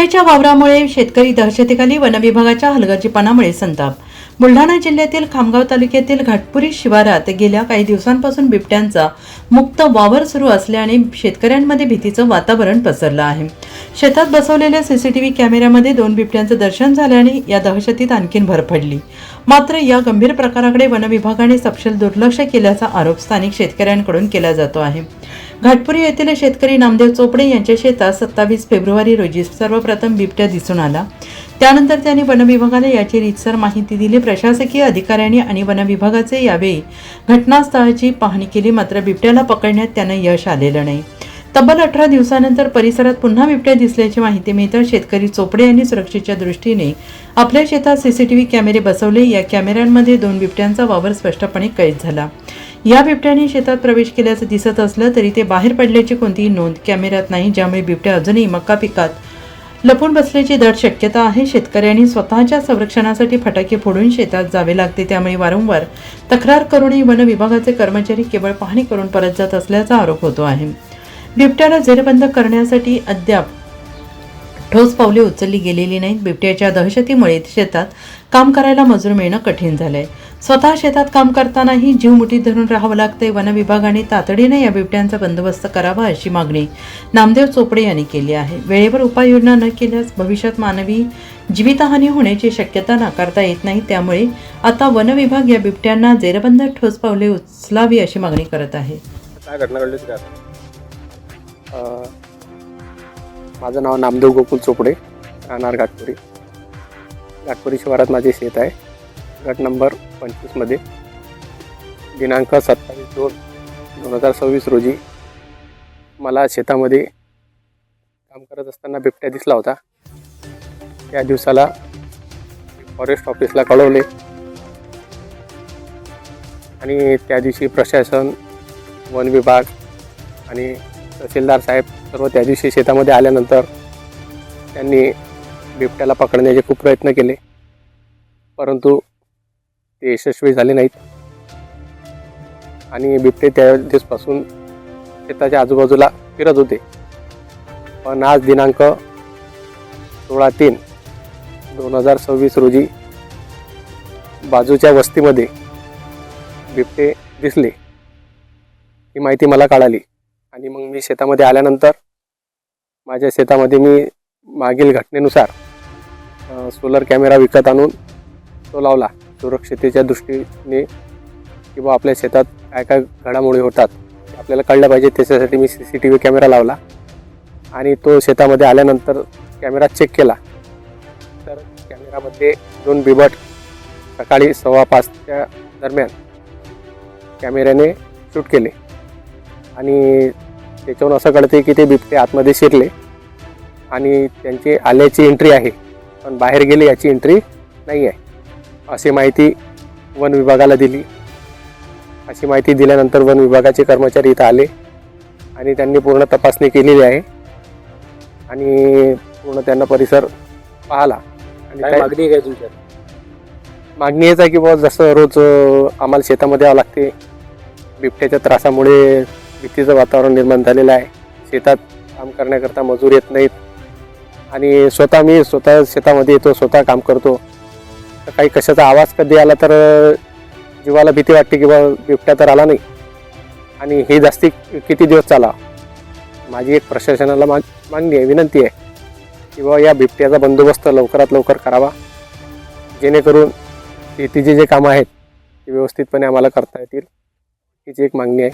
बिबट्याच्या वावरामुळे शेतकरी दहशतीखाली, वनविभागाच्या हलगर्जीपणामुळे संताप। बुलढाणा जिल्ह्यातील खामगाव तालुक्यातील घाटपुरी शिवारात गेल्या काही दिवसांपासून बिबट्यांचा मुक्त वावर सुरू असल्याने शेतकऱ्यांमध्ये भीतीचं वातावरण पसरलं आहे। शेतात बसवलेल्या सीसीटीव्ही कॅमेऱ्यामध्ये 2 बिबट्यांचं दर्शन झाल्याने या दहशतीत आणखीन भर पडली। मात्र या गंभीर प्रकाराकडे वनविभागाने सपशेल दुर्लक्ष केल्याचा आरोप स्थानिक शेतकऱ्यांकडून केला जातो आहे। घाटपुरी येथील शेतकरी नामदेव चोपडे यांच्या शेतात 27 फेब्रुवारी रोजी सर्वप्रथम बिबट्या दिसून आला। त्यानंतर त्यांनी वनविभागाला याची रीतसर माहिती दिली। प्रशासकीय अधिकाऱ्यांनी आणि वनविभागाचे यावेळी घटनास्थळाची पाहणी केली, मात्र बिबट्याला पकडण्यात त्यांना यश आलेलं नाही। तब्बल 18 दिवसानंतर परिसरात पुन्हा बिबट्या दिसल्याची माहिती मिळताच शेतकरी चोपडे यांनी सुरक्षेच्या दृष्टीने आपल्या शेतात सीसीटीव्ही कॅमेरे बसवले। या कॅमेऱ्यांमध्ये 2 बिबट्यांचा वावर स्पष्टपणे कैद झाला। या बिबट्याने शेतात प्रवेश केल्याचं दिसत असलं तरी ते बाहेर पडल्याची कोणतीही नोंद कॅमेऱ्यात नाही, ज्यामुळे बिबट्या अजूनही मका पिकात लपून बसल्याची दाट शक्यता आहे। शेतकऱ्यांनी स्वतःच्या संरक्षणासाठी फटाके फोडून शेतात जावे लागते, त्यामुळे वारंवार तक्रार करूनही वन विभागाचे कर्मचारी केवळ पाहणी करून परत जात असल्याचा आरोप होतो आहे। बिबट्याला जेरबंद करण्यासाठी अद्याप ठोस पावले उचलली गेलेली नाहीत। बिबट्याच्या दहशतीमुळे शेतात काम करायला मजूर मिळणं कठीण झालंय। स्वतः शेतात काम करतानाही जीव मुठीत धरून राहावं लागतंय। वन विभागाने तातडीने या बिबट्यांचा बंदोबस्त करावा अशी मागणी नामदेव चोपडे यांनी केली आहे। वेळेवर उपाययोजना न केल्यास भविष्यात मानवी जीवितहानी होण्याची शक्यता नाकारता येत नाही, त्यामुळे आता वन विभाग या बिबट्यांना जेरबंद ठोस पावले उचलावी अशी मागणी करत आहे। काय घटना घडली का? माझं नाव नामदेव गोकुल चोपडे, राहणार घाटपुरी। घाटपुरी शिवारात माझे शेत आहे। गट नंबर 25 मध्ये दिनांक 27/2/2026 रोजी मला शेतामध्ये काम करत असताना बिबट्या दिसला होता। त्या दिवसाला फॉरेस्ट ऑफिसला कळवले आणि त्या दिवशी प्रशासन, वन विभाग आणि तहसीलदार साहेब सर्व त्या दिवशी शेतामध्ये आल्यानंतर त्यांनी बिबट्याला पकडण्याचे खूप प्रयत्न केले, परंतु ते यशस्वी झाले नाहीत आणि बिबटे त्या दिवसापासून शेताच्या आजूबाजूला फिरत होते। पण आज दिनांक 16/3/2026 रोजी बाजूच्या वस्तीमध्ये बिबटे दिसले, ही माहिती मला कळाली आणि मग मी शेतामध्ये आल्यानंतर माझ्या शेतामध्ये मी मागील घटनेनुसार सोलर कॅमेरा विकत आणून तो लावला। सुरक्षिततेच्या दृष्टीने किंवा आपल्या शेतात काय काय घडामोडी होतात ते आपल्याला कळलं पाहिजे, त्याच्यासाठी मी CCTV कॅमेरा लावला आणि तो शेतामध्ये आल्यानंतर कॅमेरा चेक केला तर कॅमेरामध्ये 2 बिबट सकाळी 5:15 दरम्यान कॅमेऱ्याने शूट केले आणि त्याच्यावरून असं कळते की ते बिबटे आतमध्ये शिरले आणि त्यांची आल्याची एंट्री आहे, पण बाहेर गेले याची एंट्री नाही आहे अशी माहिती वन विभागाला दिली। अशी माहिती दिल्यानंतर वन विभागाचे कर्मचारी इथं आले आणि त्यांनी पूर्ण तपासणी केलेली आहे आणि पूर्ण त्यांना परिसर पाहिला। आणि काय मागणी आहे तुमच्या? मागणी हेच आहे की बाबा जसं रोज आम्हाला शेतामध्ये यावं लागते, बिबट्याच्या त्रासामुळे भीतीचं वातावरण निर्माण झालेलं आहे। शेतात काम करण्याकरता मजूर येत नाहीत आणि मी स्वतः शेतामध्ये येतो, स्वतः काम करतो, तर काही कशाचा आवाज कधी आला तर जीवाला भीती वाटते की बाबा बिबट्या तर आला नाही आणि हे जास्ती किती दिवस चाला। माझी एक प्रशासनाला मागणी आहे, विनंती आहे की बाबा या बिबट्याचा बंदोबस्त लवकरात लवकर करावा, जेणेकरून शेतीचे जे कामं आहेत ते व्यवस्थितपणे आम्हाला करता येतील, हीच एक मागणी आहे।